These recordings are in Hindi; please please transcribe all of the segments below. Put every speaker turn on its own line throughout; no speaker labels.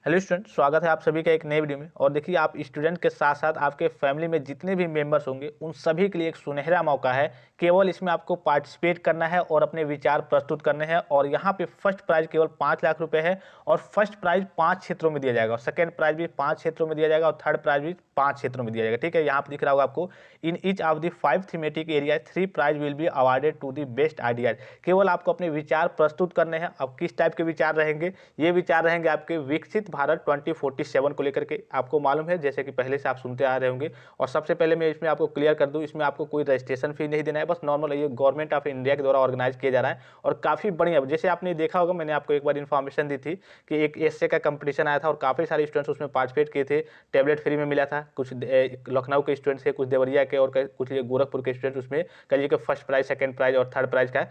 हेलो स्टूडेंट, स्वागत है आप सभी का एक नए वीडियो में। और देखिए, आप स्टूडेंट के साथ साथ आपके फैमिली में जितने भी मेंबर्स होंगे उन सभी के लिए एक सुनहरा मौका है। केवल इसमें आपको पार्टिसिपेट करना है और अपने विचार प्रस्तुत करने हैं। और यहाँ पे फर्स्ट प्राइज केवल 5 लाख रुपए है और फर्स्ट प्राइज 5 क्षेत्रों में दिया जाएगा और सेकंड प्राइज भी 5 क्षेत्रों में दिया जाएगा और थर्ड प्राइज भी 5 क्षेत्रों में दिया जाएगा। ठीक है, यहाँ पे दिख रहा होगा आपको, in each of the 5 thematic area 3 prize will be awarded to the best ideas. केवल आपको अपने विचार प्रस्तुत करने हैं। अब किस टाइप के विचार रहेंगे? ये विचार रहेंगे आपके विकसित भारत 2047 को लेकर के। आपको मालूम है, जैसे कि पहले से आप सुनते आ रहे होंगे। और सबसे पहले मैं इसमें आपको क्लियर कर दूं, इसमें आपको कोई रजिस्ट्रेशन फी नहीं देना है, बस नॉर्मल ये गवर्नमेंट ऑफ इंडिया के द्वारा ऑर्गेनाइज किया जा रहा है। और काफ़ी बढ़िया, जैसे आपने देखा होगा, मैंने आपको एक बार इन्फॉर्मेशन दी थी कि एक एसए का कंपटीशन आया था और काफ़ी सारे स्टूडेंट्स उसमें पार्टिसिपेट किए थे। टैबलेट फ्री में मिला था। कुछ लखनऊ के स्टूडेंट्स थे, कुछ देवरिया के और कुछ गोरखपुर के स्टूडेंट उसमें कहिए कि फर्स्ट प्राइज, सेकंड प्राइज और थर्ड प्राइज का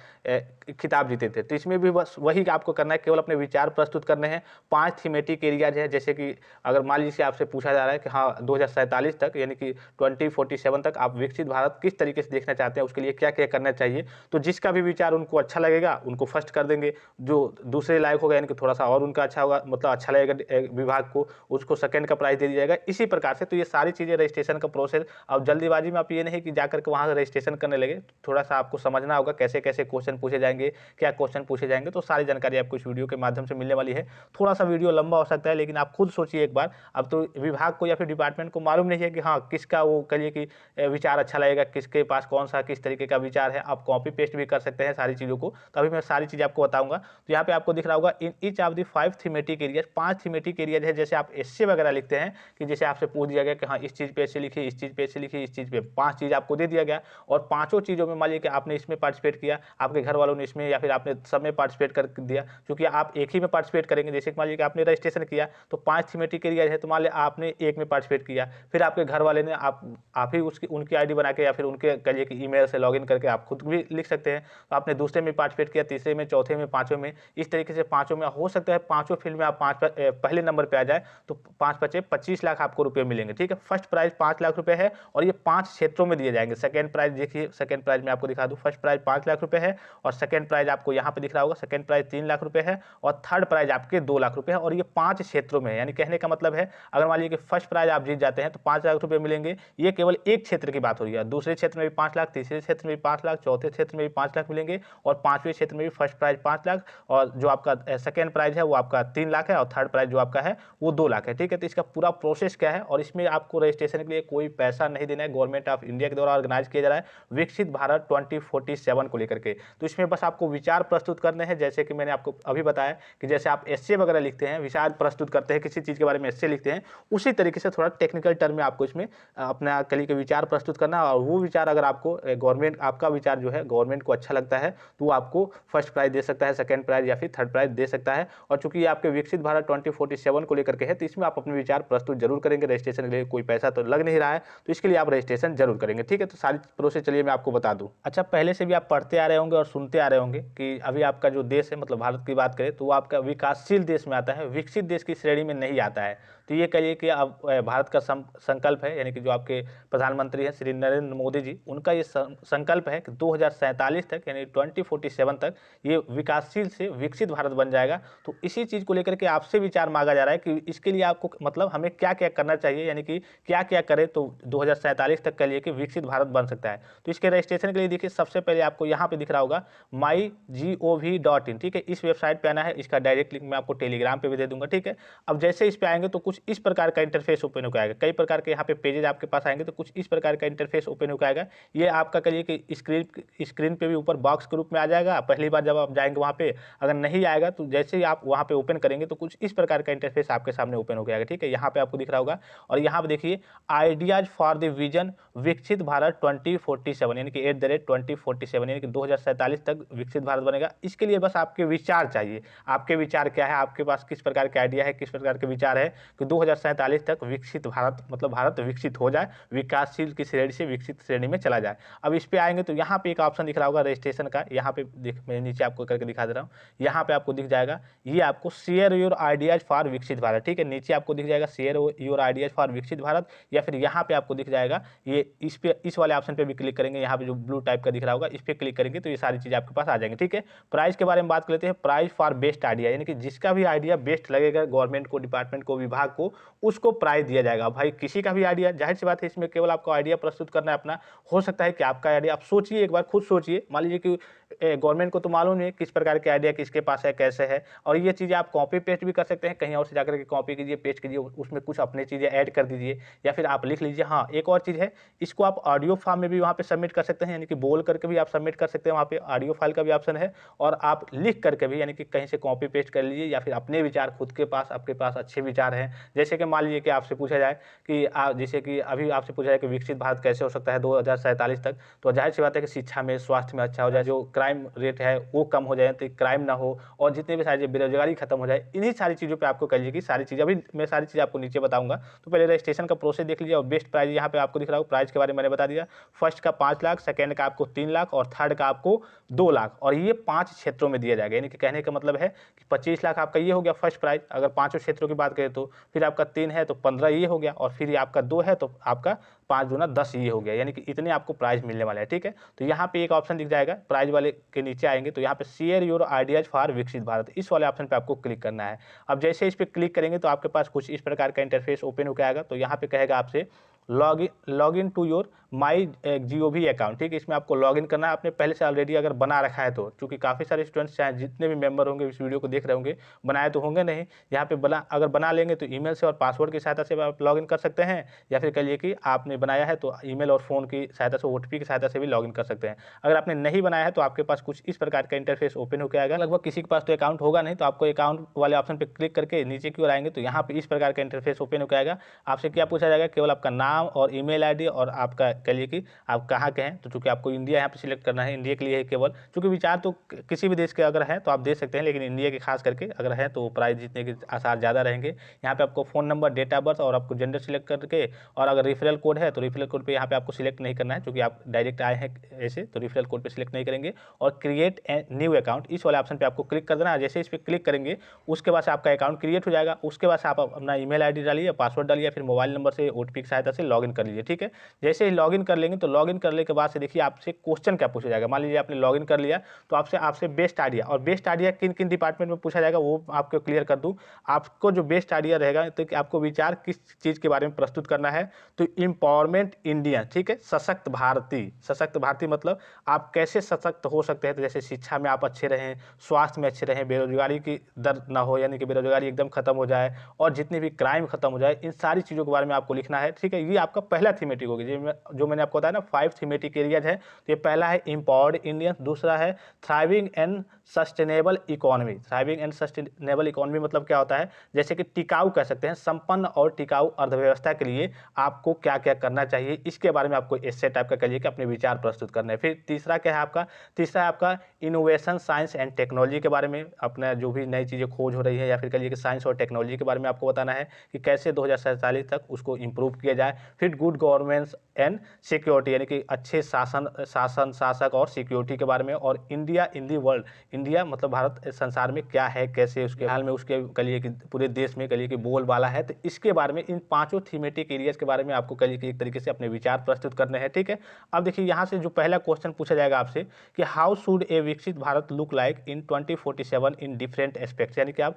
खिताब जीते थे। तो इसमें भी बस वही आपको करना है, केवल अपने विचार प्रस्तुत करने हैं। 5 थीमेटिक एरियाज है, जैसे कि अगर मान लीजिए आपसे पूछा जा रहा है कि हाँ 2047 तक यानी कि 2047 तक आप विकसित भारत किस तरीके से देखना चाहते हैं, उसके लिए क्या क्या करना चाहिए। तो जिसका भी विचार उनको अच्छा लगेगा उनको फर्स्ट कर देंगे, जो दूसरे लायक होगा यानी कि थोड़ा सा और उनका अच्छा होगा, मतलब अच्छा लगेगा विभाग को, उसको सेकंड का प्राइज दे दिया जाएगा। इसी प्रकार से तो ये सारी चीज़ें रजिस्ट्रेशन का प्रोसेस। अब जल्दीबाजी में आप ये नहीं कि जाकर के वहाँ रजिस्ट्रेशन करने लगे, थोड़ा सा आपको समझना होगा कैसे कैसे क्वेश्चन पूछे जाएंगे, क्या क्वेश्चन पूछे जाएंगे। तो सारी जानकारी आपको इस वीडियो के माध्यम से मिलने वाली है। थोड़ा सा वीडियो लंबा हो सकता है, लेकिन आप खुद सोचिए एक बार। अब तो विभाग को या फिर डिपार्टमेंट को मालूम नहीं है कि हाँ किसका वो कहिए कि विचार अच्छा लगेगा, किसके पास कौन सा किस तरीके का विचार है। आप कॉपी पेस्ट भी कर सकते हैं सारी चीज़ों को। तो अभी मैं सारी चीज़ आपको बताऊंगा। तो यहाँ पे आपको दिख रहा होगा, इन each of the 5 thematic areas, 5 thematic areas है। जैसे आप एस्से वगैरह लिखते हैं कि जैसे आपसे पूछ दिया गया कि हाँ इस चीज़ पे एस्से लिखिए, इस चीज़ पे एस्से लिखिए, इस चीज़ पे 5 चीज़ आपको दे दिया गया। और पांचों चीज़ों में मान लीजिए कि आपने इसमें पार्टिसिपेट किया, आपके घर वालों ने इसमें या फिर आपने सब में पार्टिसिपेट कर दिया। क्योंकि आप एक ही में पार्टिसिपेट करेंगे, जैसे मान लीजिए कि आपने रजिस्ट्रेशन किया तो 5 थीमेटिक एरिया है, तो मान लिया आपने एक में पार्टिसिपेट किया, फिर आपके घर वाले ने आप ही उसकी उनकी आईडी बना के या फिर उनके कहिए कि ईमेल से लॉगिन करके आप खुद भी लिख सकते हैं। तो आपने दूसरे में पार्टिसिपेट किया, तीसरे में, चौथे में, पांचवें में, इस तरीके से पांचों में हो सकता है पांचों फील्ड में आप पहले नंबर पे आ जाए तो 5×5 = 25 लाख आपको रुपये मिलेंगे। ठीक है, फर्स्ट प्राइज 5 लाख रुपये है और ये 5 क्षेत्रों में दिए जाएंगे। सेकंड प्राइज देखिए, सेकंड प्राइज में आपको दिखा दूं, फर्स्ट प्राइज 5 लाख रुपये है और सेकंड प्राइज आपको यहाँ पे दिख रहा होगा, सेकंड प्राइज 3 लाख रुपये है और थर्ड प्राइज आपके 2 लाख रुपये है। और ये 5 क्षेत्रों में है, यानी कहने का मतलब है अगर मान लीजिए कि फर्स्ट प्राइज आप जीत जाते हैं तो 5 लाख रुपये मिलेंगे। ये केवल एक क्षेत्र की बात हो रही है। दूसरे क्षेत्र में भी 5 लाख, तीसरे क्षेत्र में भी 5 लाख, चौथे क्षेत्र में भी 5 लाख मिलेंगे और पांचवें क्षेत्र में भी फर्स्ट प्राइज 5 लाख और जो आपका सेकंड प्राइज है वो आपका 3 लाख है और थर्ड प्राइज जो आपका है वो 2 लाख है। ठीक है, तो इसका पूरा प्रोसेस क्या है और इसमें आपको रजिस्ट्रेशन के लिए कोई पैसा नहीं देना है। गवर्नमेंट ऑफ इंडिया के द्वारा ऑर्गेनाइज किया जा रहा है विकसित भारत 2047 को लेकर के। तो इसमें बस आपको विचार प्रस्तुत करने हैं, जैसे कि मैंने आपको अभी बताया कि जैसे आप एस्से वगैरह लिखते हैं, विचार प्रस्तुत करते हैं, किसी चीज़ के बारे में एस्से लिखते हैं, उसी तरीके से थोड़ा टेक्निकल टर्म में आपको इसमें अपना कली के विचार प्रस्तुत करना। और वो विचार अगर आपको गवर्नमेंट, आपका विचार जो है गवर्नमेंट को अच्छा लगता है तो वो आपको फर्स्ट प्राइज दे सकता है, सेकंड प्राइज या फिर थर्ड प्राइज दे सकता है। और चूंकि ये आपके विकसित भारत 2047 को लेकर के है तो इसमें आप अपने विचार प्रस्तुत जरूर करेंगे। रजिस्ट्रेशन के लिए कोई पैसा तो लग नहीं रहा है, तो इसके लिए आप रजिस्ट्रेशन जरूर करेंगे। ठीक है, तो सारी प्रोसेस चलिए मैं आपको बता दूं। अच्छा, पहले से भी आप पढ़ते आ रहे होंगे और सुनते आ रहे होंगे कि अभी आपका जो देश है, मतलब भारत की बात करें तो वो आपका विकासशील देश में आता है, विकसित देश की श्रेणी में नहीं आता है। तो ये कहिए कि अब भारत का संकल्प है, यानी कि जो आपके प्रधानमंत्री हैं श्री नरेंद्र मोदी जी, उनका ये संकल्प है कि 2047 तक यानी 2047 तक ये विकासशील से विकसित भारत बन जाएगा। तो इसी चीज़ को लेकर के आपसे विचार मांगा जा रहा है कि इसके लिए आपको मतलब हमें क्या क्या करना चाहिए, यानी कि क्या क्या करें तो 2047 तक के लिए कि विकसित भारत बन सकता है। तो इसके रजिस्ट्रेशन के लिए देखिए, सबसे पहले आपको यहाँ पे दिख रहा होगा mygov.in। ठीक है, इस वेबसाइट पे आना है। इसका डायरेक्ट लिंक मैं आपको टेलीग्राम पे भी दे दूंगा। ठीक है, अब जैसे इस पे आएंगे तो कुछ इस प्रकार का इंटरफेस ओपन होकर आएगा। कई प्रकार के यहाँ पे पेजेज आपके पास आएंगे, तो कुछ इस प्रकार का इंटरफेस ओपन होकर आएगा। ये आपका कहिए कि स्क्रीन पे भी ऊपर बॉक्स के रूप में आ जाएगा। पहली बार जब आप जाएंगे वहाँ पे, अगर नहीं आएगा तो जैसे ही आप वहाँ पे ओपन करेंगे तो कुछ इस प्रकार का इंटरफेस आपके सामने ओपन हो जाएगा। ठीक है, यहाँ पे आपको दिख रहा होगा और यहाँ पे देखिए आइडियाज फॉर द विजन विकसित भारत 2047 यानी कि @2047 यानी कि 2047 तक विकसित भारत बनेगा। इसके लिए बस आपके विचार चाहिए। आपके विचार क्या है, आपके पास किस प्रकार के आइडिया है, किस प्रकार के विचार है कि 2047 तक विकसित भारत, मतलब भारत विकसित हो जाए, विकासशील की श्रेणी से विकसित श्रेणी में चला जाए। अब इस पे आएंगे तो यहाँ पे एक ऑप्शन दिख रहा होगा रजिस्ट्रेशन का। यहाँ पे मैं नीचे आपको करके दिखा दे रहा हूँ। यहाँ पे आपको दिख जाएगा, ये आपको share your ideas for Viksit Bharat. ठीक है, नीचे आपको दिख जाएगा शेयर योर आइडियाज फॉर विकसित विकसित भारत, या फिर यहाँ पे आपको दिख जाएगा ये इस वाले ऑप्शन पे भी क्लिक करेंगे, यहाँ पे जो ब्लू टाइप का दिख रहा होगा इस पे क्लिक करेंगे तो ये सारी चीज़ें आपके पास आ जाएंगी। ठीक है, प्राइस के बारे में बात कर लेते हैं। प्राइस फॉर बेस्ट आइडिया, यानी कि जिसका भी आइडिया बेस्ट लगेगा गवर्नमेंट को, डिपार्टमेंट को, विभाग को, उसको प्राइज दिया जाएगा। भाई किसी का भी आइडिया, जाहिर सी बात है इसमें केवल आपको आइडिया प्रस्तुत करना है अपना। हो सकता है कि आपका आइडिया, आप सोचिए एक बार, खुद सोचिए, मान लीजिए कि गवर्नमेंट को तो मालूम नहीं है किस प्रकार के आइडिया किसके पास है, कैसे है, और ये चीज़ें आप कॉपी पेस्ट भी कर सकते हैं, कहीं और से जाकर के कॉपी कीजिए, पेस्ट कीजिए, उसमें कुछ अपनी चीज़ें ऐड कर दीजिए, या फिर आप लिख लीजिए। हाँ, एक और चीज़ है, इसको आप ऑडियो फॉर्म में भी वहाँ पे सबमिट कर सकते हैं, यानी कि बोल करके भी आप सबमिट कर सकते हैं, वहाँ पे ऑडियो फाइल का भी ऑप्शन है, और आप लिख करके भी, यानी कि कहीं से कॉपी पेस्ट कर लीजिए, या फिर अपने विचार खुद के पास, आपके पास अच्छे विचार हैं। जैसे कि मान लीजिए कि आपसे पूछा जाए कि जैसे कि अभी आपसे पूछा जाए कि विकसित भारत कैसे हो सकता है 2047 तक, तो जाहिर सी बात है कि शिक्षा में, स्वास्थ्य में अच्छा हो जाए, जो क्राइम रेट है वो कम हो जाए, तो क्राइम ना हो, और जितने भी सारी बेरोजगारी खत्म हो जाए, इन्हीं सारी चीज़ों पे आपको कहिए कि सारी चीज़, अभी मैं सारी चीज़ आपको नीचे बताऊंगा। तो पहले रजिस्ट्रेशन का प्रोसेस देख लीजिए, और बेस्ट प्राइस यहाँ पे आपको दिख रहा हो। प्राइस के बारे में मैंने बता दिया, फर्स्ट का 5 लाख, सेकेंड का आपको 3 लाख, और थर्ड का आपको 2 लाख, और ये 5 क्षेत्रों में दिया जाएगा। यानी कि कहने का मतलब है कि 25 लाख आपका ये हो गया फर्स्ट प्राइज, अगर पाँचों क्षेत्रों की बात करें तो। फिर आपका 3 है तो 15 ये हो गया, और फिर ये आपका 2 है तो आपका 5 दूना 10 ये हो गया, यानी कि इतने आपको प्राइज मिलने वाला है। ठीक है, तो यहाँ पे एक ऑप्शन दिख जाएगा, प्राइज वाले के नीचे आएंगे तो यहाँ पे share your ideas for Viksit Bharat, इस वाले ऑप्शन पे आपको क्लिक करना है। अब जैसे इस पे क्लिक करेंगे तो आपके पास कुछ इस प्रकार का इंटरफेस ओपन होकर आएगा। तो यहाँ पे कहेगा आपसे log in to your my GOV account. ठीक है, इसमें आपको लॉगिन करना है, आपने पहले से ऑलरेडी अगर बना रखा है तो, क्योंकि काफ़ी सारे स्टूडेंट्स चाहे जितने भी मेंबर होंगे इस वीडियो को देख रहे होंगे, बनाए तो होंगे नहीं। यहाँ पे अगर बना लेंगे तो ईमेल से और पासवर्ड की सहायता से आप लॉगिन कर सकते हैं, या फिर कहिए कि आपने बनाया है तो ईमेल और फ़ोन की सहायता से, OTP की सहायता से भी लॉगिन कर सकते हैं। अगर आपने नहीं बनाया है तो आपके पास कुछ इस प्रकार का इंटरफेस ओपन होकर आएगा। लगभग किसी के पास तो अकाउंट होगा नहीं, तो आपको अकाउंट वाले ऑप्शन पर क्लिक करके नीचे की ओर आएंगे तो यहाँ पे इस प्रकार का इंटरफेस ओपन होकर आएगा। आपसे क्या पूछा जाएगा, केवल आपका नाम और ईमेल आईडी, और आपका कहिए कि आप कहाँ के हैं। तो चूंकि आपको इंडिया यहाँ पे सिलेक्ट करना है, इंडिया के लिए है केवल, क्योंकि विचार तो किसी भी देश के अगर है तो आप दे सकते हैं, लेकिन इंडिया के खास करके अगर है तो प्राइस जीतने के आसार ज़्यादा रहेंगे। यहाँ पे आपको phone number, date of birth और आपको जेंडर सिलेक्ट करके, और अगर रेफरल कोड है तो रेफरल कोड पे यहाँ पे आपको सिलेक्ट नहीं करना है, क्योंकि आप डायरेक्ट आए हैं ऐसे, तो रेफरल कोड पे सिलेक्ट नहीं करेंगे। और क्रिएट ए न्यू अकाउंट, इस वाले ऑप्शन पे आपको क्लिक कर देना है। जैसे इस पर क्लिक करेंगे उसके बाद आपका अकाउंट क्रिएट हो जाएगा। उसके बाद आप अपना ईमेल आईडी डालिए, पासवर्ड डालिए, फिर मोबाइल नंबर से OTP की सहायता से लॉगिन कर लीजिए। ठीक है, जैसे ही लॉगिन कर लेंगे तो लॉगिन करने के बाद से देखिए आपसे क्वेश्चन क्या पूछा जाएगा। मान लीजिए आपने लॉगिन कर लिया तो आपसे बेस्ट आइडिया, और बेस्ट आइडिया किन किन डिपार्टमेंट में पूछा जाएगा वो आपको क्लियर कर दूं। आपको जो बेस्ट आइडिया रहेगा तो कि आपको विचार किस चीज़ के बारे में प्रस्तुत करना है, तो एम्पावरमेंट इंडिया। ठीक है, सशक्त भारतीय, सशक्त भारतीय मतलब आप कैसे सशक्त हो सकते हैं। तो जैसे शिक्षा में आप अच्छे रहें, स्वास्थ्य में अच्छे रहें, बेरोजगारी की दर ना हो, यानी कि बेरोजगारी एकदम खत्म हो जाए, और जितनी भी क्राइम खत्म हो जाए, इन सारी चीज़ों के बारे में आपको लिखना है। ठीक है, ये आपका पहला थीमेटिक होगी, जो मैंने आपको बताया ना 5 थीमेटिक एरियाज है। तो ये पहला है एम्पावर्ड इंडियंस, दूसरा है thriving and sustainable economy. Thriving and sustainable economy मतलब क्या होता है, जैसे कि टिकाऊ कह सकते हैं, संपन्न और टिकाऊ अर्थव्यवस्था के लिए आपको क्या क्या करना चाहिए, इसके बारे में आपको एस्से टाइप का कहिए कि अपने विचार प्रस्तुत करने हैं। फिर तीसरा क्या है आपका, तीसरा है आपका इनोवेशन, साइंस एंड टेक्नोलॉजी के बारे में, अपना जो भी नई चीज़ें खोज हो रही है, या फिर कहिए कि साइंस और टेक्नोलॉजी के बारे में आपको बताना है कि कैसे 2047 तक उसको इम्प्रूव किया जाए। फिर गुड गवर्नेंस एंड सिक्योरिटी, यानी कि अच्छे शासक और सिक्योरिटी के बारे में। और India in the world, India मतलब भारत संसार में क्या है, कैसे उसके हाल में उसके कहिए कि पूरे देश में कहिए कि बोलबाला है। तो इसके बारे में, इन 5 थीमेटिक एरियाज के बारे में आपको कहिए कि एक तरीके से अपने विचार प्रस्तुत करने हैं। ठीक है, अब देखिए यहाँ से जो पहला क्वेश्चन पूछा जाएगा आपसे कि हाउ शुड ए विकसित Bharat look like in 2047 in different aspects, यानी कि आप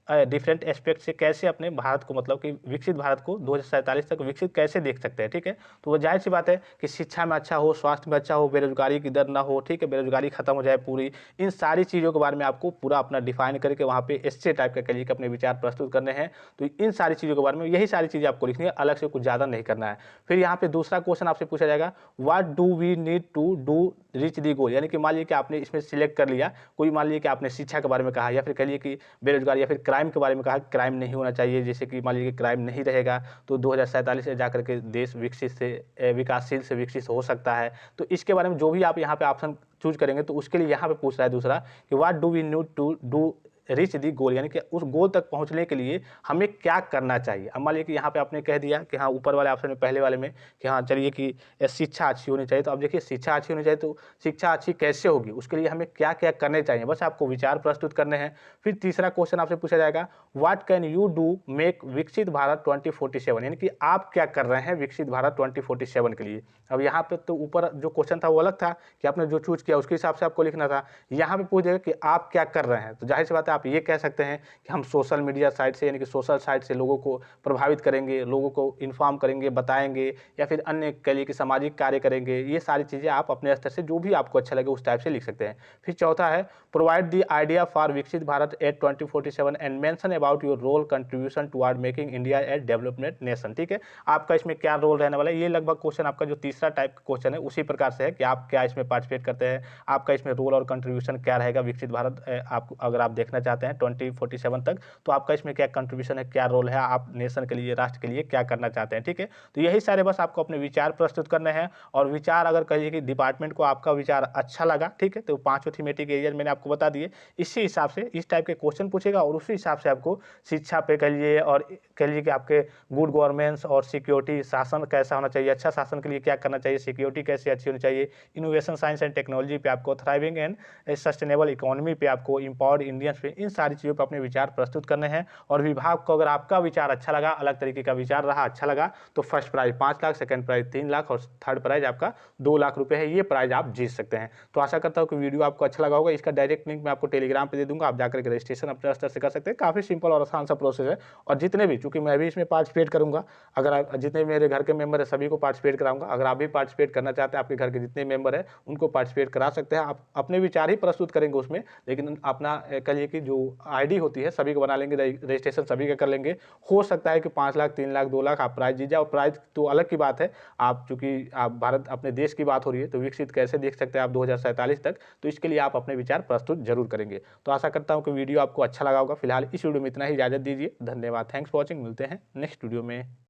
डिफरेंट एस्पेक्ट से कैसे अपने भारत को, मतलब कि विकसित भारत को 2047 तक विकसित कैसे देख सकते हैं। ठीक है, तो वो जाहिर सी बात है कि शिक्षा में अच्छा हो, स्वास्थ्य में अच्छा हो, बेरोजगारी की दर ना हो, ठीक है, बेरोजगारी खत्म हो जाए पूरी, इन सारी चीज़ों के बारे में आपको पूरा अपना डिफाइन करके वहाँ पे एस्से टाइप का कहिए कि अपने विचार प्रस्तुत करने हैं। तो इन सारी चीज़ों के बारे में, यही सारी चीज़ें आपको लिखनी है, अलग से कुछ ज़्यादा नहीं करना है। फिर यहाँ पे दूसरा क्वेश्चन आपसे पूछा जाएगा, what do we need to do reach the goal, यानी कि मान लीजिए कि आपने इसमें सिलेक्ट कर लिया, कोई मान लीजिए कि आपने शिक्षा के बारे में कहा, या फिर कहिए कि बेरोजगारी, या फिर क्राइम के बारे में कहा, क्राइम नहीं होना चाहिए, जैसे कि मान लीजिए क्राइम नहीं रहेगा तो 2047 से जाकर के देश विकसित से विकासशील से विकसित हो सकता है। तो इसके बारे में जो भी आप यहाँ पे ऑप्शन चूज करेंगे तो उसके लिए यहाँ पे पूछ रहा है दूसरा कि what do we need to do reach the goal, यानी कि उस गोल तक पहुंचने के लिए हमें क्या करना चाहिए। अब मान लीजिए कि यहाँ पे आपने कह दिया कि हाँ ऊपर वाले ऑप्शन में पहले वाले में कि हाँ चलिए कि शिक्षा अच्छी होनी चाहिए। तो अब देखिए शिक्षा अच्छी होनी चाहिए तो शिक्षा अच्छी कैसे होगी, उसके लिए हमें क्या क्या करने चाहिए, बस आपको विचार प्रस्तुत करने हैं। फिर तीसरा क्वेश्चन आपसे पूछा जाएगा, what can you do make विकसित भारत 2047, यानी कि आप क्या कर रहे हैं विकसित भारत 2047 के लिए। अब यहाँ पे तो ऊपर जो क्वेश्चन था वो अलग था कि आपने जो चूज किया उसके हिसाब से आपको लिखना था। यहाँ पे पूछ देगा कि आप क्या कर रहे हैं, तो जाहिर सी बात है आप ये कह सकते हैं कि हम सोशल मीडिया साइट से, यानी कि सोशल साइट से लोगों को प्रभावित करेंगे, लोगों को इन्फॉर्म करेंगे, बताएंगे, या फिर अन्य कह लीजिए कि सामाजिक कार्य करेंगे। ये सारी चीज़ें आप अपने स्तर से जो भी आपको अच्छा लगे उस टाइप से लिख सकते हैं। फिर चौथा है, provide the idea for Viksit Bharat at 2047 and mention about your role contribution toward making India a development nation. ठीक है, आपका इसमें क्या रोल रहने वाला है, ये लगभग क्वेश्चन आपका जो तीसरा टाइप का क्वेश्चन है उसी प्रकार से है कि आप क्या इसमें पार्टिसिपेट करते हैं, आपका इसमें रोल और कंट्रीब्यूशन क्या रहेगा विकसित भारत आप अगर आप देखना चाहते हैं 2047 तक, तो आपका इसमें क्या कंट्रीब्यूशन है, क्या रोल है, आप नेशन के लिए, राष्ट्र के लिए क्या करना चाहते हैं। ठीक है, तो यही सारे बस आपको अपने विचार प्रस्तुत करने हैं। और विचार अगर कहिए कि डिपार्टमेंट को आपका विचार अच्छा लगा, ठीक है, तो पांचों थीमेटिक एरिया मैंने आपको बता दिए, इसी हिसाब से इस टाइप के क्वेश्चन पूछेगा और उसी हिसाब से आपको शिक्षा पे कह लीजिए और कह लीजिए कि आपके गुड गवर्नेंस और सिक्योरिटी, शासन कैसा होना चाहिए, अच्छा शासन के लिए क्या करना चाहिए, सिक्योरिटी कैसे अच्छी होनी चाहिए, इनोवेशन साइंस एंड टेक्नोलॉजी पे आपको, थ्राइविंग एंड सस्टेनेबल इकोनॉमी पे आपको, इम्पावर्ड इंडियंस पे, इन सारी चीज़ों पर अपने विचार प्रस्तुत करने हैं। और विभाग को अगर आपका विचार अच्छा लगा, अलग तरीके का विचार रहा, अच्छा लगा, तो first prize 5 lakh, second prize 3 lakh और थर्ड प्राइज आपका 2 लाख रुपए है। ये प्राइज आप जीत सकते हैं। तो आशा करता हूँ कि वीडियो आपको अच्छा लगा होगा। इसका डायरेक्ट लिंक मैं आपको टेलीग्राम पे दे दूंगा, आप जाकर के रजिस्ट्रेशन अपने स्तर से कर सकते हैं। काफ़ी सिंपल और आसान सा प्रोसेस है। और जितने भी, चूंकि मैं भी इसमें पार्टिसिपेट करूंगा, अगर आप जितने मेरे घर के मेंबर है सभी को पार्टिसिपेट कराऊंगा। अगर आप भी पार्टिसिपेट करना चाहते हैं, आपके घर के जितने मेंबर है उनको पार्टिसिपेट करा सकते हैं। आप अपने विचार ही प्रस्तुत करेंगे उसमें, लेकिन अपना कहिए कि जो आईडी होती है सभी को बना लेंगे, रजिस्ट्रेशन सभी का कर लेंगे। हो सकता है कि 5 लाख, 3 लाख, 2 लाख आप प्राइज जीत जाओ। प्राइज तो अलग की बात है, आप चूंकि आप भारत अपने देश की बात हो रही है, तो विकसित कैसे देख सकते हैं आप 2047 तक, तो इसके लिए आप अपने विचार प्रस्तुत जरूर करेंगे। तो आशा करता हूं कि वीडियो आपको अच्छा लगा होगा। फिलहाल इस वीडियो में इतना ही, इजाजत दीजिए, धन्यवाद, थैंक्स फॉर वॉचिंग। मिलते हैं नेक्स्ट वीडियो में।